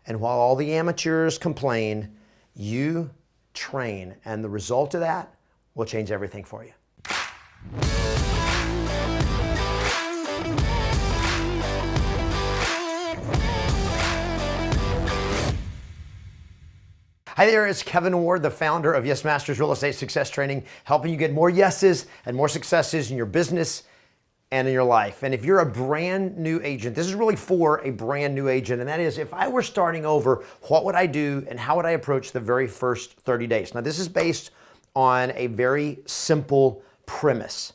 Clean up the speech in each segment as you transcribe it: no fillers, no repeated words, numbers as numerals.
And while all the amateurs complain, you train. And the result of that will change everything for you. Hi there, it's Kevin Ward, the founder of Yes Masters Real Estate Success Training, helping you get more yeses and more successes in your business and in your life. And if you're a brand new agent, this is really for a brand new agent, and that is, if I were starting over, what would I do and how would I approach the very first 30 days? Now, this is based on a very simple premise.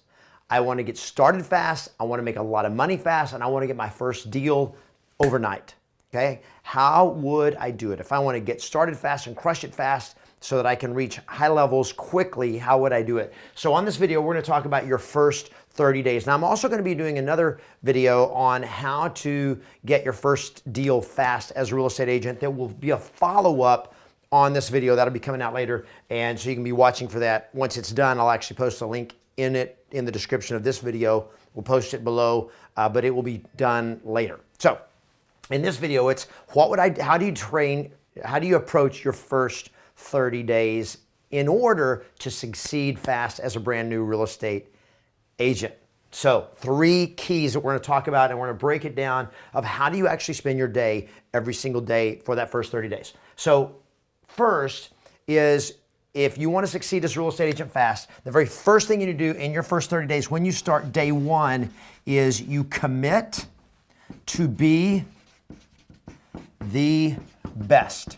I want to get started fast, I want to make a lot of money fast, and I want to get my first deal overnight. Okay, how would I do it? If I want to get started fast and crush it fast so that I can reach high levels quickly, how would I do it? So on this video, we're going to talk about your first 30 days. Now, I'm also going to be doing another video on how to get your first deal fast as a real estate agent. There will be a follow-up on this video that'll be coming out later, and so you can be watching for that. Once it's done, I'll actually post a link in the description of this video. We'll post it below, but it will be done later. So in this video, it's how do you approach your first 30 days in order to succeed fast as a brand new real estate agent. So 3 keys that we're going to talk about, and we're going to break it down of how do you actually spend your day every single day for that first 30 days. So first is, if you want to succeed as a real estate agent fast, the very first thing you need to do in your first 30 days when you start day 1 is you commit to be the best.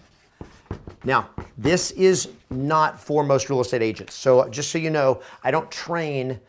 Now, this is not for most real estate agents. So just so you know, I don't train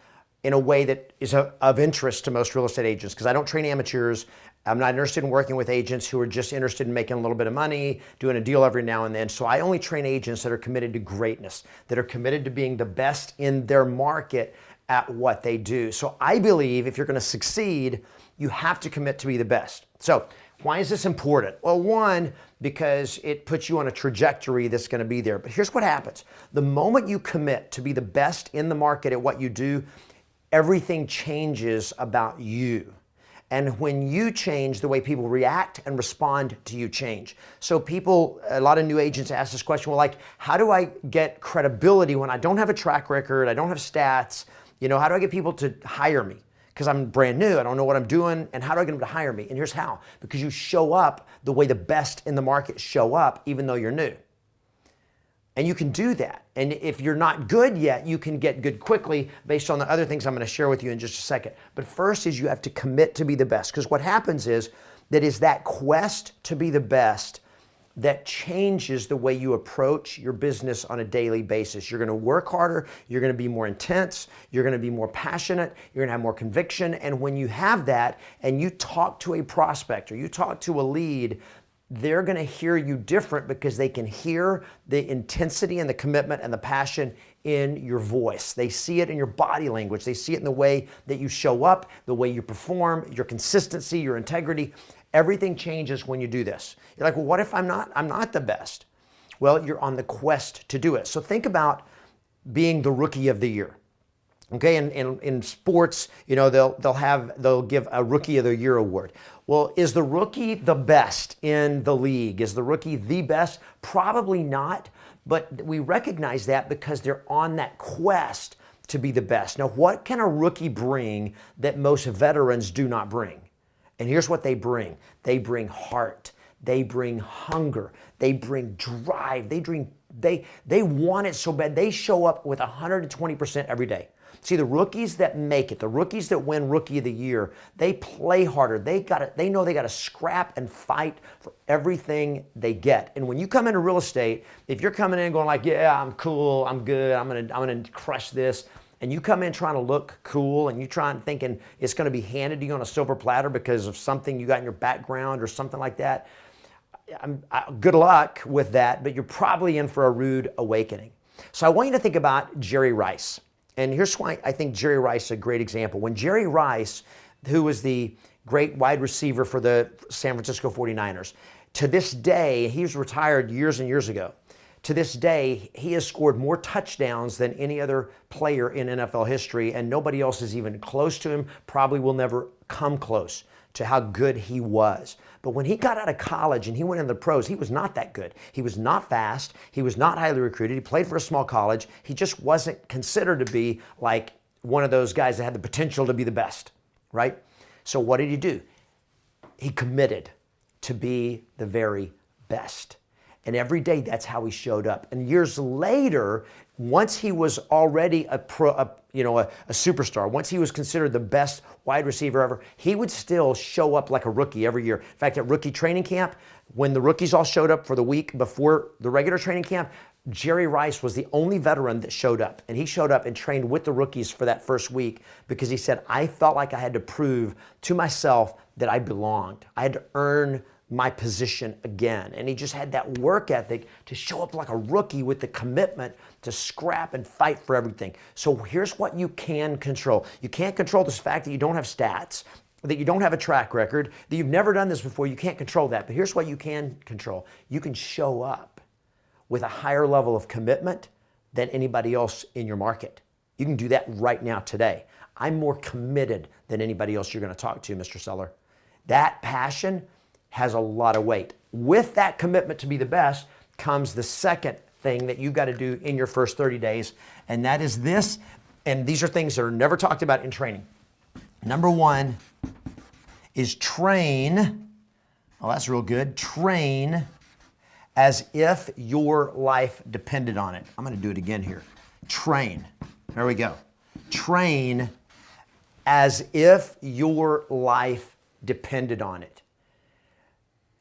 in a way that is of interest to most real estate agents, because I don't train amateurs. I'm not interested in working with agents who are just interested in making a little bit of money, doing a deal every now and then. So I only train agents that are committed to greatness, that are committed to being the best in their market at what they do. So I believe if you're going to succeed, you have to commit to be the best. So why is this important? Well, one, because it puts you on a trajectory that's going to be there. But here's what happens. The moment you commit to be the best in the market at what you do, everything changes about you. And when you change, the way people react and respond to you change. So a lot of new agents ask this question, well, like, how do I get credibility when I don't have a track record, I don't have stats? You know, how do I get people to hire me? Because I'm brand new, I don't know what I'm doing, and how do I get them to hire me? And here's how. Because you show up the way the best in the market show up, even though you're new. And you can do that. And if you're not good yet, you can get good quickly based on the other things I'm going to share with you in just a second. But first is you have to commit to be the best. Because what happens is that quest to be the best that changes the way you approach your business on a daily basis. You're going to work harder, you're going to be more intense, you're going to be more passionate, you're going to have more conviction. And when you have that and you talk to a prospect or you talk to a lead, they're going to hear you different because they can hear the intensity and the commitment and the passion in your voice. They see it in your body language. They see it in the way that you show up, the way you perform, your consistency, your integrity. Everything changes when you do this. You're like, well, what if I'm not the best? Well, you're on the quest to do it. So think about being the rookie of the year. Okay, in sports, you know, they'll give a Rookie of the Year award. Well, is the rookie the best in the league? Is the rookie the best? Probably not, but we recognize that because they're on that quest to be the best. Now, what can a rookie bring that most veterans do not bring? And here's what they bring. They bring heart. They bring hunger. They bring drive. They want it so bad. They show up with 120% every day. See, the rookies that make it, the rookies that win Rookie of the Year, they play harder. They know they got to scrap and fight for everything they get. And when you come into real estate, if you're coming in going like, yeah, I'm cool, I'm good, I'm gonna crush this, and you come in trying to look cool and you trying thinking it's going to be handed to you on a silver platter because of something you got in your background or something like that, good luck with that, but you're probably in for a rude awakening. So I want you to think about Jerry Rice. And here's why I think Jerry Rice is a great example. When Jerry Rice, who was the great wide receiver for the San Francisco 49ers, to this day, he was retired years and years ago. To this day, he has scored more touchdowns than any other player in NFL history, and nobody else is even close to him, probably will never come close to how good he was. But when he got out of college and he went into the pros, he was not that good. He was not fast. He was not highly recruited. He played for a small college. He just wasn't considered to be like one of those guys that had the potential to be the best, right? So what did he do? He committed to be the very best. And every day, that's how he showed up. And years later, once he was already a superstar, once he was considered the best wide receiver ever, he would still show up like a rookie every year. In fact, at rookie training camp, when the rookies all showed up for the week before the regular training camp, Jerry Rice was the only veteran that showed up. And he showed up and trained with the rookies for that first week because he said, I felt like I had to prove to myself that I belonged. I had to earn my position again. And he just had that work ethic to show up like a rookie with the commitment to scrap and fight for everything. So here's what you can control. You can't control this fact that you don't have stats, that you don't have a track record, that you've never done this before. You can't control that. But here's what you can control. You can show up with a higher level of commitment than anybody else in your market. You can do that right now today. I'm more committed than anybody else you're going to talk to, Mr. Seller. That passion has a lot of weight. With that commitment to be the best comes the second thing that you've got to do in your first 30 days, and that is this, and these are things that are never talked about in training. Number one is train, oh, that's real good, train as if your life depended on it. I'm going to do it again here. Train. There we go. Train as if your life depended on it.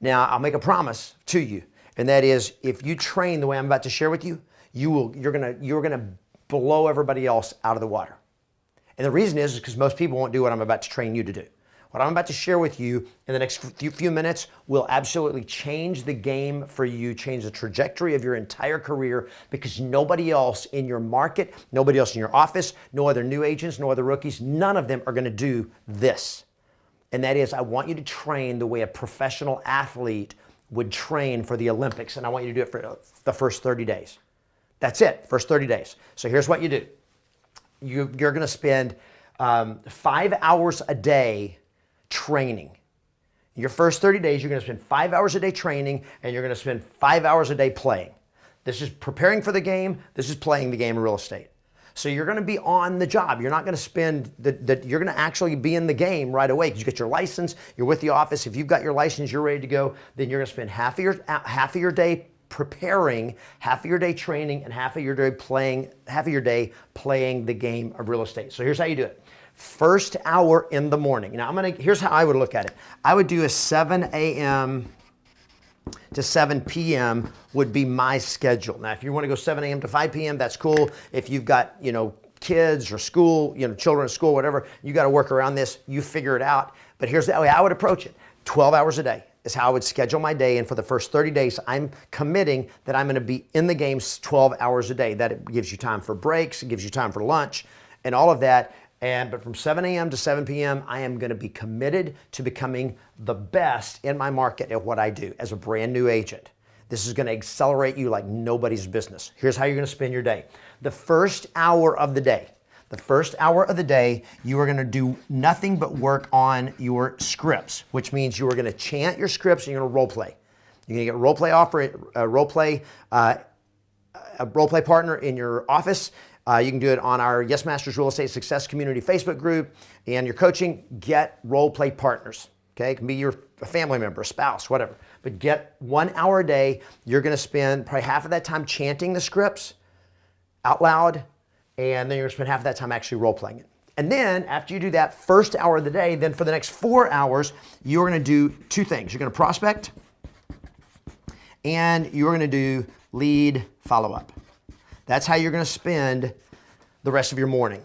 Now, I'll make a promise to you, and that is if you train the way I'm about to share with you, you're gonna blow everybody else out of the water. And the reason is because most people won't do what I'm about to train you to do. What I'm about to share with you in the next few minutes will absolutely change the game for you, change the trajectory of your entire career, because nobody else in your market, nobody else in your office, no other new agents, no other rookies, none of them are gonna do this. And that is, I want you to train the way a professional athlete would train for the Olympics, and I want you to do it for the first 30 days. That's it, first 30 days. So here's what you do. You're gonna spend 5 hours a day training. Your first 30 days, you're gonna spend 5 hours a day training, and you're gonna spend 5 hours a day playing. This is preparing for the game, this is playing the game of real estate. So you're gonna be on the job. You're not gonna spend, you're gonna actually be in the game right away because you get your license, you're with the office. If you've got your license, you're ready to go, then you're gonna spend half of your day preparing, half of your day training, and half of your day playing the game of real estate. So here's how you do it. First hour in the morning. Now here's how I would look at it. I would do a 7 a.m. to 7 p.m. would be my schedule. Now, if you want to go 7 a.m. to 5 p.m., that's cool. If you've got, kids or school, children at school, whatever, you got to work around this. You figure it out. But here's the way I would approach it. 12 hours a day is how I would schedule my day. And for the first 30 days, I'm committing that I'm going to be in the games 12 hours a day. That gives you time for breaks. It gives you time for lunch and all of that. But from 7 a.m. to 7 p.m., I am going to be committed to becoming the best in my market at what I do as a brand new agent. This is going to accelerate you like nobody's business. Here's how you're going to spend your day. The first hour of the day, you are going to do nothing but work on your scripts, which means you are going to chant your scripts and you're going to role play. You're going to get a role play partner in your office. You can do it on our Yes Masters Real Estate Success Community Facebook group, and your coaching, get role play partners. Okay, it can be a family member, a spouse, whatever. But get 1 hour a day. You're going to spend probably half of that time chanting the scripts out loud, and then you're going to spend half of that time actually role playing it. And then after you do that first hour of the day, then for the next 4 hours, you're going to do two things. You're going to prospect, and you're going to do lead follow-up. That's how you're going to spend the rest of your morning.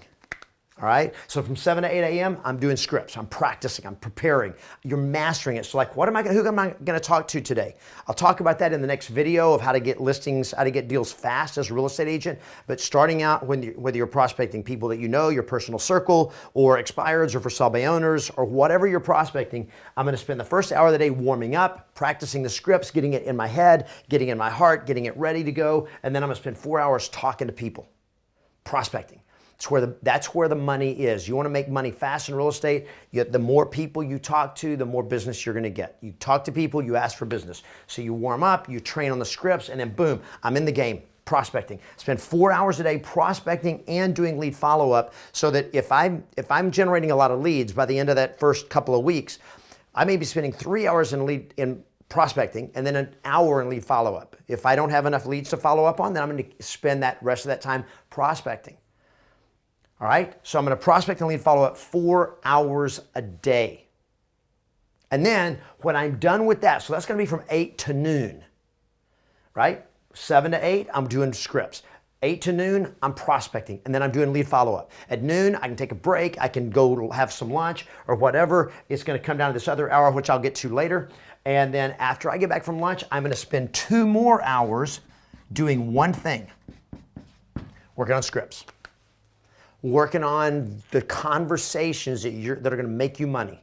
All right? So from 7 to 8 a.m., I'm doing scripts. I'm practicing. I'm preparing. You're mastering it. So like, who am I going to talk to today? I'll talk about that in the next video of how to get listings, how to get deals fast as a real estate agent. But starting out, whether you're prospecting people that you know, your personal circle, or expireds, or for sale by owners, or whatever you're prospecting, I'm going to spend the first hour of the day warming up, practicing the scripts, getting it in my head, getting it in my heart, getting it ready to go. And then I'm going to spend 4 hours talking to people, prospecting. That's where the money is. You want to make money fast in real estate, the more people you talk to, the more business you're going to get. You talk to people, you ask for business. So you warm up, you train on the scripts, and then boom, I'm in the game. Prospecting. Spend 4 hours a day prospecting and doing lead follow-up, so that if I'm generating a lot of leads by the end of that first couple of weeks, I may be spending 3 hours in prospecting and then an hour in lead follow-up. If I don't have enough leads to follow up on, then I'm going to spend that rest of that time prospecting. All right? So I'm going to prospect and lead follow-up 4 hours a day. And then when I'm done with that, so that's going to be from 8 to noon, right? 7 to 8, I'm doing scripts. 8 to noon, I'm prospecting, and then I'm doing lead follow-up. At noon, I can take a break, I can go have some lunch or whatever. It's gonna come down to this other hour, which I'll get to later. And then after I get back from lunch, I'm gonna spend 2 more hours doing one thing, working on scripts. Working on the conversations that are gonna make you money.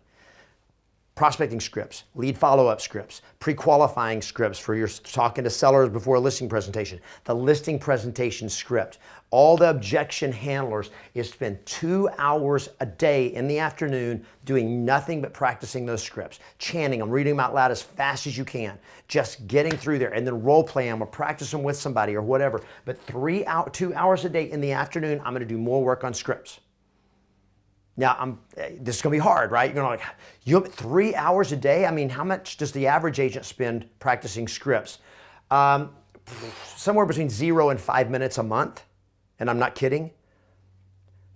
Prospecting scripts, lead follow-up scripts, pre-qualifying scripts for your talking to sellers before a listing presentation, the listing presentation script. All the objection handlers is spend 2 hours a day in the afternoon doing nothing but practicing those scripts, chanting them, reading them out loud as fast as you can, just getting through there, and then role play them or practice them with somebody or whatever. But 2 hours a day in the afternoon, I'm gonna do more work on scripts. Now, this is going to be hard, right? You're going to you have 3 hours a day? I mean, how much does the average agent spend practicing scripts? Somewhere between 0 and 5 minutes a month, and I'm not kidding.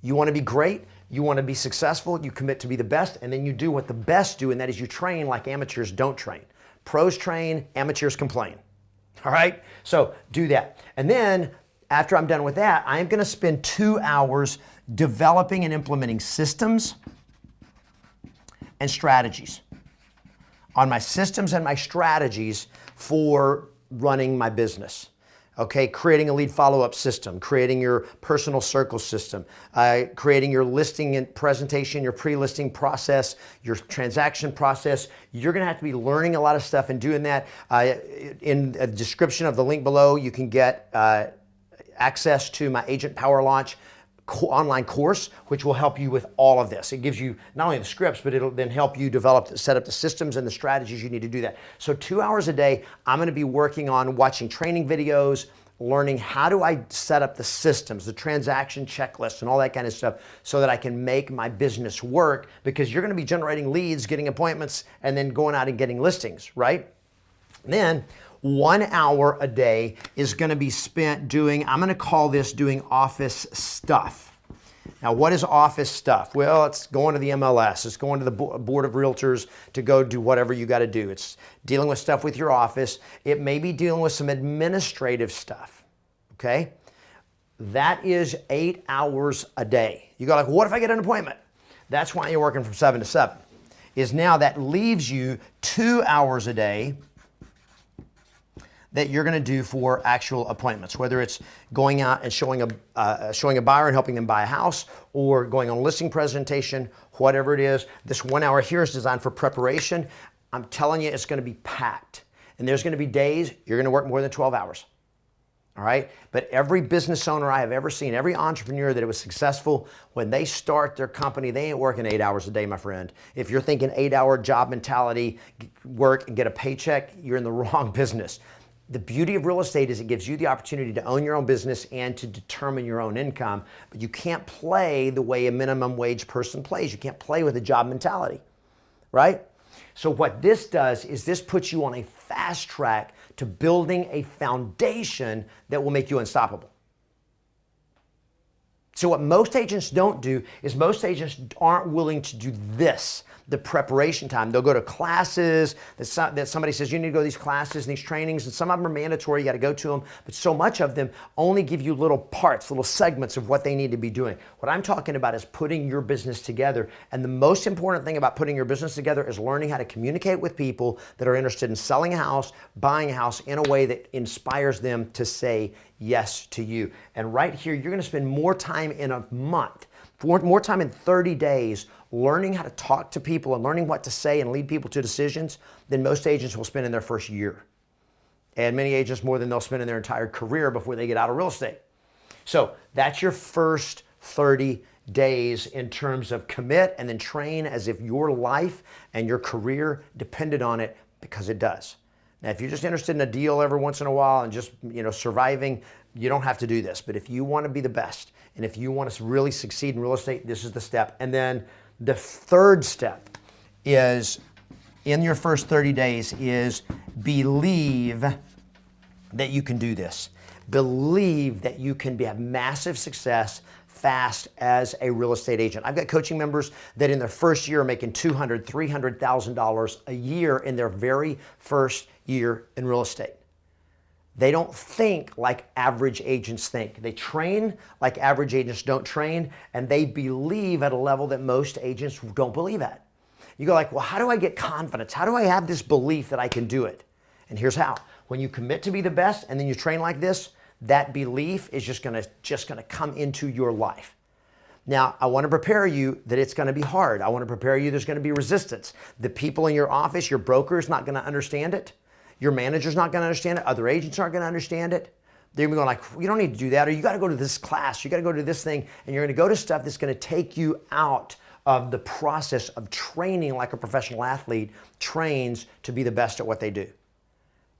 You want to be great, you want to be successful, you commit to be the best, and then you do what the best do, and that is you train like amateurs don't train. Pros train, amateurs complain. All right? So do that. And then, after I'm done with that, I am going to spend 2 hours developing and implementing systems and strategies. On my systems and my strategies for running my business. Okay, creating a lead follow-up system, creating your personal circle system, creating your listing and presentation, your pre-listing process, your transaction process. You're gonna have to be learning a lot of stuff and doing that. In the description of the link below, you can get access to my Agent Power Launch online course, which will help you with all of this. It gives you not only the scripts, but it'll then help you set up the systems and the strategies you need to do that. So 2 hours a day, I'm gonna be working on watching training videos, learning how do I set up the systems, the transaction checklist and all that kind of stuff so that I can make my business work, because you're gonna be generating leads, getting appointments, and then going out and getting listings, right? And then 1 hour a day is going to be spent doing, I'm going to call this doing office stuff. Now, what is office stuff? Well, it's going to the MLS. It's going to the board of realtors to go do whatever you got to do. It's dealing with stuff with your office. It may be dealing with some administrative stuff, okay? That is 8 hours a day. You go like, what if I get an appointment? That's why you're working from 7 to 7. Is now that leaves you 2 hours a day that you're going to do for actual appointments, whether it's going out and showing a buyer and helping them buy a house, or going on a listing presentation, whatever it is. This 1 hour here is designed for preparation. I'm telling you, it's going to be packed. And there's going to be days you're going to work more than 12 hours. All right? But every business owner I have ever seen, every entrepreneur that was successful, when they start their company, they ain't working 8 hours a day, my friend. If you're thinking 8-hour job mentality, work and get a paycheck, you're in the wrong business. The beauty of real estate is it gives you the opportunity to own your own business and to determine your own income, but you can't play the way a minimum wage person plays. You can't play with a job mentality, right? So what this does is this puts you on a fast track to building a foundation that will make you unstoppable. So what most agents don't do is most agents aren't willing to do this, the preparation time. They'll go to classes that somebody says you need to go to these classes and these trainings, and some of them are mandatory, you got to go to them, but so much of them only give you little parts, little segments of what they need to be doing. What I'm talking about is putting your business together, and the most important thing about putting your business together is learning how to communicate with people that are interested in selling a house, buying a house in a way that inspires them to say yes to you. And right here, you're going to spend more time in a month, more time in 30 days learning how to talk to people and learning what to say and lead people to decisions than most agents will spend in their first year. And many agents more than they'll spend in their entire career before they get out of real estate. So that's your first 30 days in terms of commit and then train as if your life and your career depended on it, because it does. Now, if you're just interested in a deal every once in a while and just, surviving, you don't have to do this. But if you want to be the best and if you want to really succeed in real estate, this is the step. And then the third step is, in your first 30 days, is believe that you can do this. Believe that you can have massive success fast as a real estate agent. I've got coaching members that in their first year are making $200,000, $300,000 a year in their very first year in real estate. They don't think like average agents think. They train like average agents don't train, and they believe at a level that most agents don't believe at. You go like, well, how do I get confidence? How do I have this belief that I can do it? And here's how. When you commit to be the best and then you train like this, that belief is just gonna come into your life. Now, I want to prepare you that it's going to be hard. I want to prepare you there's going to be resistance. The people in your office, your broker is not going to understand it. Your manager's not going to understand it. Other agents aren't going to understand it. They're going to be going like, you don't need to do that, or you got to go to this class, you got to go to this thing, and you're going to go to stuff that's going to take you out of the process of training like a professional athlete trains to be the best at what they do.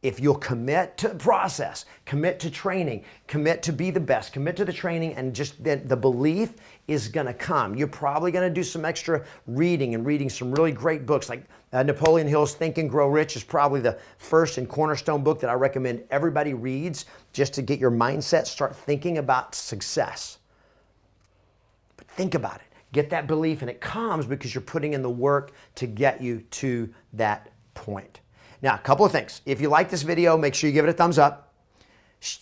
If you'll commit to the process, commit to training, commit to be the best, commit to the training, and just the belief is going to come. You're probably going to do some extra reading and reading some really great books. Like Napoleon Hill's Think and Grow Rich is probably the first and cornerstone book that I recommend everybody reads just to get your mindset, start thinking about success. But think about it. Get that belief, and it comes because you're putting in the work to get you to that point. Now, a couple of things. If you like this video, make sure you give it a thumbs up.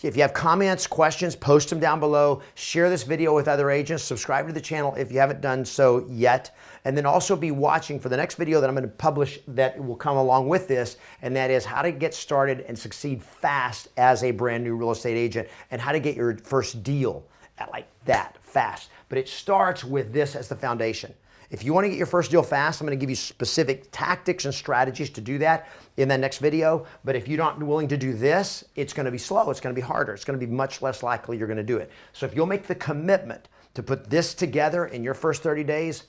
If you have comments, questions, post them down below. Share this video with other agents. Subscribe to the channel if you haven't done so yet. And then also be watching for the next video that I'm going to publish that will come along with this, and that is how to get started and succeed fast as a brand new real estate agent, and how to get your first deal at like that fast. But it starts with this as the foundation. If you want to get your first deal fast, I'm going to give you specific tactics and strategies to do that in that next video. But if you're not willing to do this, it's going to be slow. It's going to be harder. It's going to be much less likely you're going to do it. So if you'll make the commitment to put this together in your first 30 days,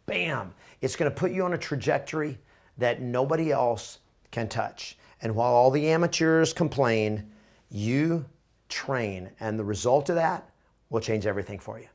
bam, it's going to put you on a trajectory that nobody else can touch. And while all the amateurs complain, you train. And the result of that will change everything for you.